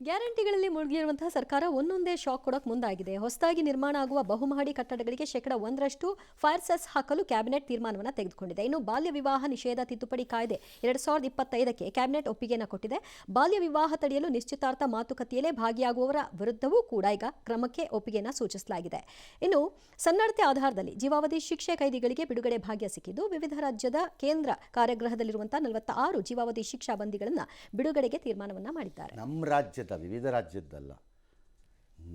ಗ್ಯಾರಂಟಿಗಳಲ್ಲಿ ಮುಳುಗಿರುವಂತಹ ಸರ್ಕಾರ ಒಂದೊಂದೇ ಶಾಕ್ ಕೊಡೋಕೆ ಮುಂದಾಗಿದೆ. ಹೊಸದಾಗಿ ನಿರ್ಮಾಣ ಆಗುವ ಬಹುಮಹಡಿ ಕಟ್ಟಡಗಳಿಗೆ ಶೇಕಡ 1% ಫೈರ್ ಸೆಸ್ ಹಾಕಲು ಕ್ಯಾಬಿನೆಟ್ ತೀರ್ಮಾನವನ್ನು ತೆಗೆದುಕೊಂಡಿದೆ. ಇನ್ನು ಬಾಲ್ಯ ವಿವಾಹ ನಿಷೇಧ ತಿದ್ದುಪಡಿ ಕಾಯ್ದೆ 2025ಕ್ಕೆ ಕ್ಯಾಬಿನೆಟ್ ಒಪ್ಪಿಗೆಯನ್ನು ಕೊಟ್ಟಿದೆ. ಬಾಲ್ಯ ವಿವಾಹ ತಡೆಯಲು ನಿಶ್ಚಿತಾರ್ಥ ಮಾತುಕತೆಯಲ್ಲೇ ಭಾಗಿಯಾಗುವವರ ವಿರುದ್ಧವೂ ಕೂಡ ಈಗ ಕ್ರಮಕ್ಕೆ ಒಪ್ಪಿಗೆಯನ್ನು ಸೂಚಿಸಲಾಗಿದೆ. ಇನ್ನು ಸನ್ನಡತೆ ಆಧಾರದಲ್ಲಿ ಜೀವಾವಧಿ ಶಿಕ್ಷೆ ಕೈದಿಗಳಿಗೆ ಬಿಡುಗಡೆ ಭಾಗ್ಯ ಸಿಕ್ಕಿದ್ದು, ವಿವಿಧ ರಾಜ್ಯದ ಕೇಂದ್ರ ಕಾರಾಗೃಹದಲ್ಲಿರುವಂತಹ 46 ಜೀವಾವಧಿ ಶಿಕ್ಷಾ ಬಂದಿಗಳನ್ನು ಬಿಡುಗಡೆಗೆ ತೀರ್ಮಾನವನ್ನು ಮಾಡಿದ್ದಾರೆ. ನಮ್ಮ ರಾಜ್ಯದ ವಿವಿಧ ರಾಜ್ಯದ್ದಲ್ಲ,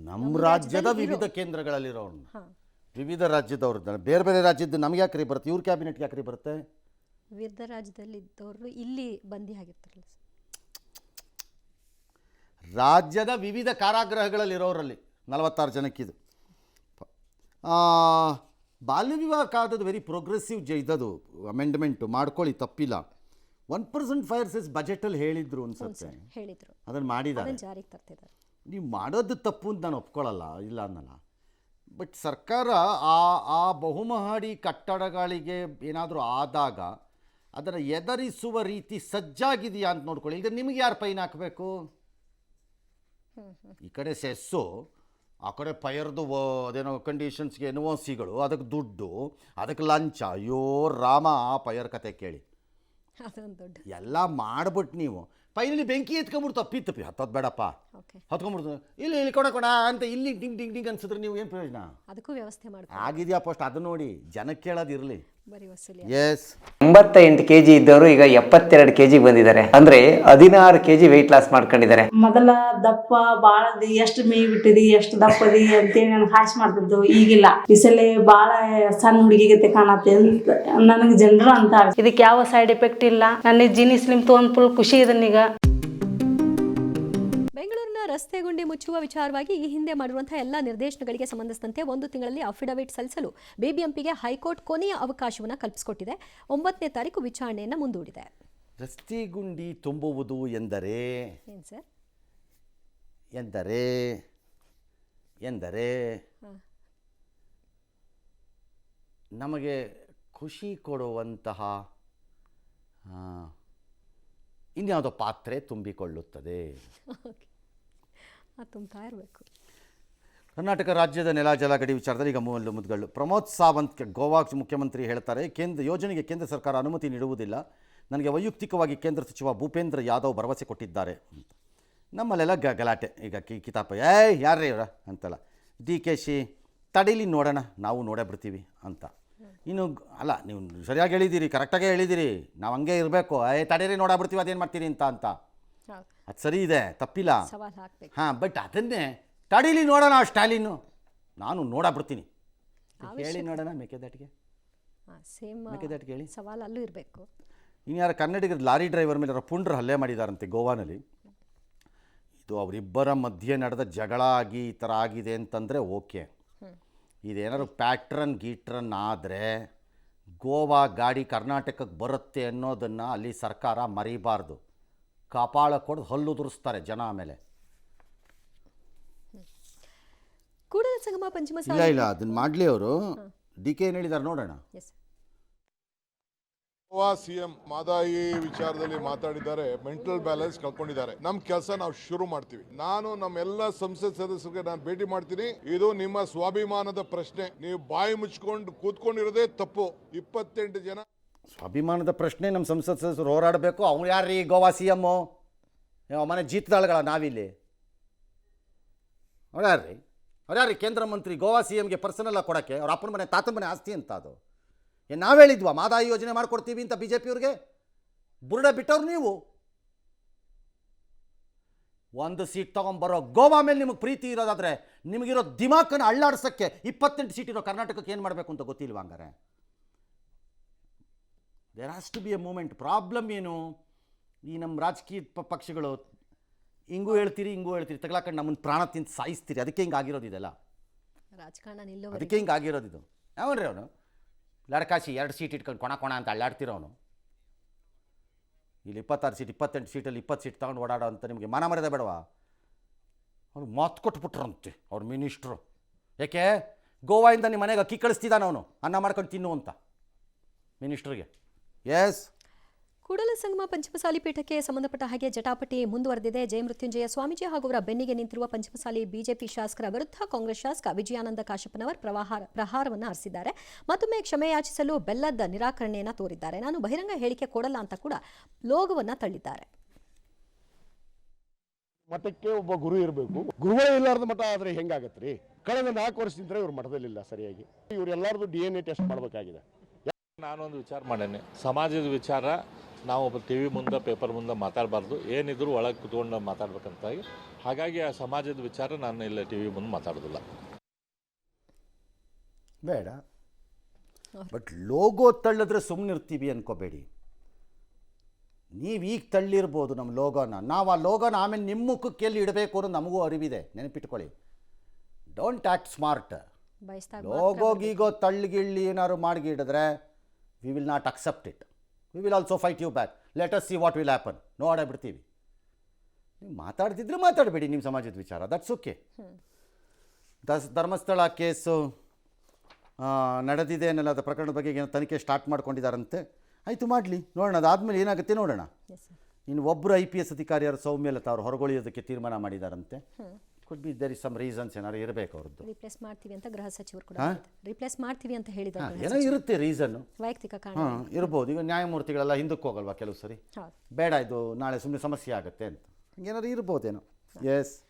ನಮ್ಮ ರಾಜ್ಯದ ವಿವಿಧ ಕೇಂದ್ರಗಳಲ್ಲಿರೋರು, ವಿವಿಧ ರಾಜ್ಯದವ್ರದ್ದು. ಬೇರೆ ಬೇರೆ ರಾಜ್ಯದ್ದು ನಮ್ಗೆ ಯಾಕ್ರಿ ಬರುತ್ತೆ, ಇವ್ರ ಕ್ಯಾಬಿನೆಟ್ಗೆ ಯಾಕ್ರಿ ಬರುತ್ತೆ? ವಿವಿಧ ರಾಜ್ಯದಲ್ಲಿ ಇದ್ದವರು ಇಲ್ಲಿ ಬಂದಿ ಆಗಿರ್ತಾರಲ್ಲ. ರಾಜ್ಯದ ವಿವಿಧ ಕಾರಾಗೃಹಗಳಲ್ಲಿರೋರಲ್ಲಿ 46 ಜನಕ್ಕಿದು. ಬಾಲ್ಯ ವಿವಾಹ ಕಾಯ್ದೆದು ವೆರಿ ಪ್ರೋಗ್ರೆಸಿವ್ ಇದದು ಅಮೆಂಡ್ಮೆಂಟು, ಮಾಡ್ಕೊಳ್ಳಿ, ತಪ್ಪಿಲ್ಲ. 1% ಫೈರ್ ಸೆಸ್ ಬಜೆಟಲ್ಲಿ ಹೇಳಿದ್ರು ಅನ್ಸುತ್ತೆ, ಹೇಳಿದ್ರು, ಅದನ್ನು ಮಾಡಿದ್ದಾರೆ, ಜಾರಿಗೆ ತರ್ತಿದ್ದಾರೆ. ನೀವು ಮಾಡೋದು ತಪ್ಪು ಅಂತ ನಾನು ಒಪ್ಕೊಳ್ಳಲ್ಲ, ಇಲ್ಲ ಅನ್ನಲ್ಲ. ಬಟ್ ಸರ್ಕಾರ ಆ ಬಹುಮಹಡಿ ಕಟ್ಟಡಗಳಿಗೆ ಏನಾದರೂ ಆದಾಗ ಅದನ್ನು ಎದುರಿಸುವ ರೀತಿ ಸಜ್ಜಾಗಿದೆಯಾ ಅಂತ ನೋಡ್ಕೊಳ್ಳಿ. ಈಗ ನಿಮಗೆ ಯಾರು ಫೈನ್ ಹಾಕಬೇಕು? ಈ ಕಡೆ ಸೆಸ್ಸು, ಆ ಕಡೆ ಫೈರ್ದು ಅದೇನೋ ಕಂಡೀಷನ್ಸ್ಗೆ NOCಗಳು, ಅದಕ್ಕೆ ದುಡ್ಡು, ಅದಕ್ಕೆ ಲಂಚ. ಅಯ್ಯೋ ರಾಮ, ಆ ಫೈರ್ ಕತೆ ಕೇಳಿ. ಎಲ್ಲ ಮಾಡ್ಬಿಟ್ಟು ನೀವು ಫೈನಲಿ ಬೆಂಕಿ ಎತ್ಕೊಂಡ್ಬಿಡ್ತು, ತಪ್ಪಿ ಹತ್ತೋದು ಬೇಡಪ್ಪ, ಹತ್ಕೊಂಡ್ಬಿಡ್ತು, ಇಲ್ಲಿ ಕೊಡ ಅಂತ ಇಲ್ಲಿ ಡಿಂಗ್ ಡಿಂಗ್ ಡಿಂಗ್ ಅನ್ಸಿದ್ರೆ ನೀವು ಏನು ಪ್ರಯೋಜನ? ಅದಕ್ಕೂ ವ್ಯವಸ್ಥೆ ಮಾಡ್ತಾರೆ. ಆಗಿದೆಯಾ ಫಸ್ಟ್ ಅದು ನೋಡಿ, ಜನಕ್ಕೆ ಕೇಳೋದಿರಲಿ. ಎಸ್, 88 kg ಇದ್ದವರು ಈಗ 72 kg ಬಂದಿದ್ದಾರೆ. ಅಂದ್ರೆ 16 kg ವೆಯ್ಟ್ ಲಾಸ್ ಮಾಡ್ಕೊಂಡಿದ್ದಾರೆ. ಮೊದಲ ದಪ್ಪ ಬಾಳದಿ, ಎಷ್ಟು ಮೇಯ್ ಬಿಟ್ಟಿದಿ, ಎಷ್ಟು ದಪ್ಪದಿ ಅಂತೇಳಿ ನನಗೆ ಹಾಶ್ ಮಾಡ್ತಿದ್ದು. ಈಗಿಲ್ಲ, ಈ ಸಲ ಬಾಳ ಸಣ್ಣ ಹುಡುಗಿಗತೆ ಕಾಣತ್ತೆ ಅಂತ ನನಗೆ ಜನರು ಅಂತ. ಇದಕ್ಕೆ ಯಾವ ಸೈಡ್ ಎಫೆಕ್ಟ್ ಇಲ್ಲ. ನನ್ನ ಜೀನಿ ಸ್ಲಿಮ್ ಒಂದು ಫುಲ್ ಖುಷಿ ಇದನ್ನೀಗ. ಬೆಂಗಳೂರಿನ ರಸ್ತೆ ಗುಂಡಿ ಮುಚ್ಚುವ ವಿಚಾರವಾಗಿ ಈ ಹಿಂದೆ ಮಾಡಿರುವಂತಹ ಎಲ್ಲ ನಿರ್ದೇಶನಗಳಿಗೆ ಸಂಬಂಧಿಸಿದಂತೆ 1 ತಿಂಗಳಲ್ಲಿ ಅಫಿಡವಿಟ್ ಸಲ್ಲಿಸಲು ಬಿಬಿಎಂಪಿಗೆ ಹೈಕೋರ್ಟ್ ಕೊನೆಯ ಅವಕಾಶವನ್ನು ಕಲ್ಪಿಸಿಕೊಟ್ಟಿದೆ. 9ನೇ ತಾರೀಕು ವಿಚಾರಣೆಯನ್ನು ಮುಂದೂಡಿದೆ. ರಸ್ತೆ ಗುಂಡಿ ತುಂಬುವುದು ಎಂದರೆ ನಮಗೆ ಖುಷಿ ಕೊಡುವಂತಹ ಇನ್ಯಾವುದೋ ಪಾತ್ರೆ ತುಂಬಿಕೊಳ್ಳುತ್ತದೆ. ತುಂಬ್ತಾ ಇರಬೇಕು. ಕರ್ನಾಟಕ ರಾಜ್ಯದ ನೆಲ ಜಲ ಗಡಿ ವಿಚಾರದಲ್ಲಿ ಈಗ ಮುದ್ಗಳು. ಪ್ರಮೋದ್ ಸಾವಂತ್ ಗೋವಾ ಮುಖ್ಯಮಂತ್ರಿ ಹೇಳ್ತಾರೆ, ಯೋಜನೆಗೆ ಕೇಂದ್ರ ಸರ್ಕಾರ ಅನುಮತಿ ನೀಡುವುದಿಲ್ಲ. ನನಗೆ ವೈಯಕ್ತಿಕವಾಗಿ ಕೇಂದ್ರ ಸಚಿವ ಭೂಪೇಂದ್ರ ಯಾದವ್ ಭರವಸೆ ಕೊಟ್ಟಿದ್ದಾರೆ. ನಮ್ಮಲ್ಲೆಲ್ಲ ಗಲಾಟೆ ಈಗ ಕಿತಾಪ, ಯಾರೇ ಇವರ ಅಂತಲ್ಲ. DKC ತಡೀಲಿ ನೋಡೋಣ, ನಾವು ನೋಡೇ ಬಿಡ್ತೀವಿ ಅಂತ. ಇನ್ನು ಅಲ್ಲ, ನೀವು ಸರಿಯಾಗಿ ಹೇಳಿದ್ದೀರಿ, ಕರೆಕ್ಟಾಗೇ ಹೇಳಿದ್ದೀರಿ, ನಾವು ಹಂಗೆ ಇರಬೇಕು. ತಡೀರಿ ನೋಡಬಿಡ್ತೀವಿ, ಅದೇನು ಮಾಡ್ತೀರಿ ಅಂತ ಅದು ಸರಿ ಇದೆ, ತಪ್ಪಿಲ್ಲ. ಬಟ್ ಅದನ್ನೇ ತಡೀಲಿ ನೋಡೋಣ ಸ್ಟಾಲಿನ್ನು, ನಾನು ನೋಡಬಿಡ್ತೀನಿ ಹೇಳಿ ನೋಡೋಣ. ಮೇಕೆದಾಟಿಗೆ ಹೇಳಿ ಸವಾಲು ಅಲ್ಲೂ ಇರಬೇಕು. ಇನ್ಯಾರು ಕನ್ನಡಿಗರ ಲಾರಿ ಡ್ರೈವರ್ ಮೇಲೆ ಪುಂಡ್ರು ಹಲ್ಲೆ ಮಾಡಿದಾರಂತೆ ಗೋವಾನಲ್ಲಿ. ಇದು ಅವರಿಬ್ಬರ ಮಧ್ಯೆ ನಡೆದ ಜಗಳ ಆಗಿ ಈ ಥರ ಆಗಿದೆ ಅಂತಂದರೆ ಓಕೆ. ಇದೇನಾದ್ರು ಗೀಟ್ರನ್ ಆದರೆ ಗೋವಾ ಗಾಡಿ ಕರ್ನಾಟಕಕ್ಕೆ ಬರುತ್ತೆ ಅನ್ನೋದನ್ನು ಅಲ್ಲಿ ಸರ್ಕಾರ ಮರಿಬಾರ್ದು. ಕಪಾಳ ಕೊಡು ಹಲ್ಲು ಉದುರಿಸ್ತಾರೆ ಜನ. ಆಮೇಲೆ ಕೂಡಲ ಸಂಗಮ ಪಂಚಮ ಇಲ್ಲ ಅದನ್ನ ಮಾಡಲಿ ಅವರು. DK ಏನು ಹೇಳಿದ್ದಾರೆ ನೋಡೋಣ. ಗೋವಾ CM ಮಾದಾಯಿ ವಿಚಾರದಲ್ಲಿ ಮಾತಾಡಿದ್ದಾರೆ. ಮೆಂಟಲ್ ಬ್ಯಾಲೆನ್ಸ್ ಕಳ್ಕೊಂಡಿದ್ದಾರೆ. ನಮ್ ಕೆಲಸ ನಾವು ಶುರು ಮಾಡ್ತೀವಿ. ನಾನು ನಮ್ಮೆಲ್ಲ ಸಂಸತ್ ಸದಸ್ಯರಿಗೆ ನಾನು ಭೇಟಿ ಮಾಡ್ತೀನಿ. ಇದು ನಿಮ್ಮ ಸ್ವಾಭಿಮಾನದ ಪ್ರಶ್ನೆ. ನೀವು ಬಾಯಿ ಮುಚ್ಕೊಂಡು ಕೂತ್ಕೊಂಡಿರೋದೇ ತಪ್ಪು. 28 ಜನ ಸ್ವಾಭಿಮಾನದ ಪ್ರಶ್ನೆ ನಮ್ಮ ಸಂಸತ್ ಸದಸ್ಯರು ಹೋರಾಡಬೇಕು. ಅವ್ರು ಯಾರ್ರೀ ಗೋವಾ CM? ಮನೆ ಜೀತದಾಳುಗಳ ನಾವಿಲ್ಲಿ? ಅವ್ರ್ಯಾರ್ರಿ ಕೇಂದ್ರ ಮಂತ್ರಿ ಗೋವಾ CMಗೆ ಪರ್ಸನಲ್ ಆಗಿ ಕೊಡೋಕ್ಕೆ? ಅವ್ರ ಅಪ್ಪನ ಮನೆ ತಾತನ ಮನೆ ಆಸ್ತಿ ಅಂತ ಅದು. ನಾವು ಹೇಳಿದ್ವಾ ಮಾದಾಯಿ ಯೋಜನೆ ಮಾಡ್ಕೊಡ್ತೀವಿ ಅಂತ BJPಯವ್ರಿಗೆ? ಬುರುಡ ಬಿಟ್ಟವ್ರು ನೀವು. 1 ಸೀಟ್ ತೊಗೊಂಬರೋ ಗೋವಾ ಮೇಲೆ ನಿಮಗೆ ಪ್ರೀತಿ ಇರೋದಾದರೆ ನಿಮಗಿರೋ ದಿಮಾಕನ್ನು ಅಳ್ಳಾಡ್ಸೋಕ್ಕೆ 28 ಸೀಟ್ ಇರೋ ಕರ್ನಾಟಕಕ್ಕೆ ಏನು ಮಾಡಬೇಕು ಅಂತ ಗೊತ್ತಿಲ್ವ? ಹಂಗಾರೆ there has to be a moment. Problem ಏನು, ಈ ನಮ್ಮ ರಾಜಕೀಯ ಪಕ್ಷಗಳು ಹಿಂಗೂ ಹೇಳ್ತೀರಿ ತಗಲಾಕೊಂಡು ನಮ್ಮನ್ನು ಪ್ರಾಣ ತಿಂದು ಸಾಯಿಸ್ತೀರಿ. ಅದಕ್ಕೆ ಹಿಂಗೆ ಆಗಿರೋದು ಇದೆಲ್ಲ, ರಾಜಕಾರಣ ಅದಕ್ಕೆ ಹಿಂಗೆ ಆಗಿರೋದು ಇದು. ಯಾವನ್ರಿ ಅವನು ಲಡ್ಕಾಶಿ 2 ಸೀಟ್ ಇಟ್ಕೊಂಡು ಕೊಣ ಅಂತ ಅಳ್ಳಾಡ್ತಿರೋನು. ಇಲ್ಲಿ 26 ಸೀಟ್ 28 ಸೀಟಲ್ಲಿ 20 ಸೀಟ್ ತೊಗೊಂಡು ಓಡಾಡೋ ಅಂತ ನಿಮಗೆ ಮಾನ ಮರ್ಯಾದೆ ಬೇಡವಾ? ಅವ್ರು ಮಾತು ಕೊಟ್ಬಿಟ್ರಂತೆ ಅವ್ರ ಮಿನಿಸ್ಟ್ರು. ಯಾಕೆ ಗೋವಾಯಿಂದ ನಿಮ್ಮ ಮನೆಗೆ ಅಕ್ಕಿ ಕಳಿಸ್ತಿದ್ದಾನೆ ಅವನು, ಅನ್ನ ಮಾಡ್ಕೊಂಡು ತಿನ್ನು ಅಂತ ಮಿನಿಸ್ಟ್ರಿಗೆ. ಎಸ್, ಕೂಡಲಸಂಗಮ ಪಂಚಮಸಾಲಿ ಪೀಠಕ್ಕೆ ಸಂಬಂಧಪಟ್ಟ ಹಾಗೆ ಜಟಾಪಟಿ ಮುಂದುವರೆದಿದೆ. ಜಯಮೃತ್ಯುಂಜಯ ಸ್ವಾಮೀಜಿ ಹಾಗೂ ಅವರ ಬೆನ್ನಿಗೆ ನಿಂತಿರುವ ಪಂಚಮಸಾಲಿ ಬಿಜೆಪಿ ಶಾಸಕರ ವಿರುದ್ಧ ಕಾಂಗ್ರೆಸ್ ಶಾಸಕ ವಿಜಯಾನಂದ ಕಾಶಪ್ಪನವರ್ ಪ್ರಹಾರವನ್ನು ಹರಿಸಿದ್ದಾರೆ. ಮತ್ತೊಮ್ಮೆ ಕ್ಷಮೆ ಯಾಚಿಸಲು ಬೆಲ್ಲದ ನಿರಾಕರಣೆಯನ್ನ ತೋರಿದ್ದಾರೆ. ನಾನು ಬಹಿರಂಗ ಹೇಳಿಕೆ ಕೊಡಲ್ಲ ಅಂತ ಕೂಡ ಲೋಗವನ್ನ ತಳ್ಳಿದ್ದಾರೆ. ಮಠಕ್ಕೆ ಒಬ್ಬ ಗುರು ಇರಬೇಕು. ಗುರುಗಳೇ ಇಲ್ಲಾರ್ದ ಮಠ ಆದ್ರೆ ಹೆಂಗಾಗತ್ರಿ? ಕಳೆದ 4 ವರ್ಷದಿಂದ ಇವ್ರ ಮಠದಲ್ಲಿಲ್ಲ ಸರಿಯಾಗಿ. ಇವರೆಲ್ಲರದು DNA ಟೆಸ್ಟ್ ಮಾಡಬೇಕಾಗಿದೆ. ನಾನೊಂದು ವಿಚಾರ ಮಾಡೇನೆ, ಸಮಾಜದ ವಿಚಾರ ನಾವು ಒಬ್ಬ ಟಿವಿ ಮುಂದೆ ಪೇಪರ್ ಮುಂದೆ ಮಾತಾಡಬಾರ್ದು, ಏನಿದ್ರು ಒಳಗೆ ಕುತ್ಕೊಂಡು ಮಾತಾಡ್ಬೇಕಂತಾಗಿ. ಹಾಗಾಗಿ ಆ ಸಮಾಜದ ವಿಚಾರ ನಾನು ಇಲ್ಲ ಟಿವಿ ಮುಂದೆ ಮಾತಾಡೋದಿಲ್ಲ. ಬೇಡ, ಬಟ್ ಲೋಗೋ ತಳ್ಳಿದ್ರೆ ಸುಮ್ಮನಿರ್ತೀವಿ ಅನ್ಕೋಬೇಡಿ. ನೀವು ಈಗ ತಳ್ಳಿರ್ಬೋದು ನಮ್ಮ ಲೋಗೋನ, ನಾವು ಆ ಲೋಗೋನ ಆಮೇಲೆ ನಿಮ್ಮ ಮುಖಕ್ಕೆ ಎಲ್ಲಿ ಇಡಬೇಕು ಅನ್ನೋದು ನಮಗೂ ಅರಿವಿದೆ, ನೆನಪಿಟ್ಕೊಳ್ಳಿ. Don't act smart. ಲೋಗೋ ಗೀಗೋ ತಳ್ಳಿಗಿಳ್ಳಿ ಏನಾದ್ರು ಮಾಡಿಗಿಡಿದ್ರೆ we will not accept it. We will also fight you back. Let us see what will happen. ನೋಡಬಿಡ್ತೀವಿ. ನೀವು ಮಾತಾಡ್ತಿದ್ರೆ ಮಾತಾಡಬೇಡಿ ನಿಮ್ಮ ಸಮಾಜದ ವಿಚಾರ, ದಟ್ಸ್ ಓಕೆ. ಧರ್ಮಸ್ಥಳ ಕೇಸು ನಡೆದಿದೆ ಅನ್ನೋದು ಪ್ರಕರಣದ ಬಗ್ಗೆ ಏನೋ ತನಿಖೆ ಸ್ಟಾರ್ಟ್ ಮಾಡ್ಕೊಂಡಿದ್ದಾರಂತೆ. ಆಯಿತು, ಮಾಡಲಿ, ನೋಡೋಣ. ಅದಾದಮೇಲೆ ಏನಾಗುತ್ತೆ ನೋಡೋಣ. ಇನ್ನು ಒಬ್ಬರು IPS ಅಧಿಕಾರಿಯರು ಸೌಮ್ಯಲತಾ ಅವರು ಹೊರಗೊಳಿಯೋದಕ್ಕೆ ತೀರ್ಮಾನ ಮಾಡಿದಾರಂತೆ. Could be there is some reasons ಏನಾದ್ರು ಇರಬೇಕು ಅವ್ರದ್ದು. ರಿಪ್ಲೇಸ್ ಮಾಡ್ತೀವಿ ಅಂತ ಗೃಹ ಸಚಿವರು ಕೂಡ ರಿಪ್ಲೇಸ್ ಮಾಡ್ತೀವಿ ಅಂತ ಹೇಳಿದ್ದಾರೆ. ಏನೋ ಇರುತ್ತೆ ರೀಸನ್ನು, ವೈಯಕ್ತಿಕ ಕಾರಣ ಇರ್ಬೋದು. ಈಗ ನ್ಯಾಯಮೂರ್ತಿಗಳೆಲ್ಲ ಹಿಂದಕ್ಕೆ ಹೋಗಲ್ವಾ ಕೆಲವು ಸರಿ, ಬೇಡ ಇದು ನಾಳೆ ಸುಮ್ಮನೆ ಸಮಸ್ಯೆ ಆಗುತ್ತೆ ಅಂತ ಏನಾದ್ರು ಇರ್ಬೋದೇನೋ. ಎಸ್.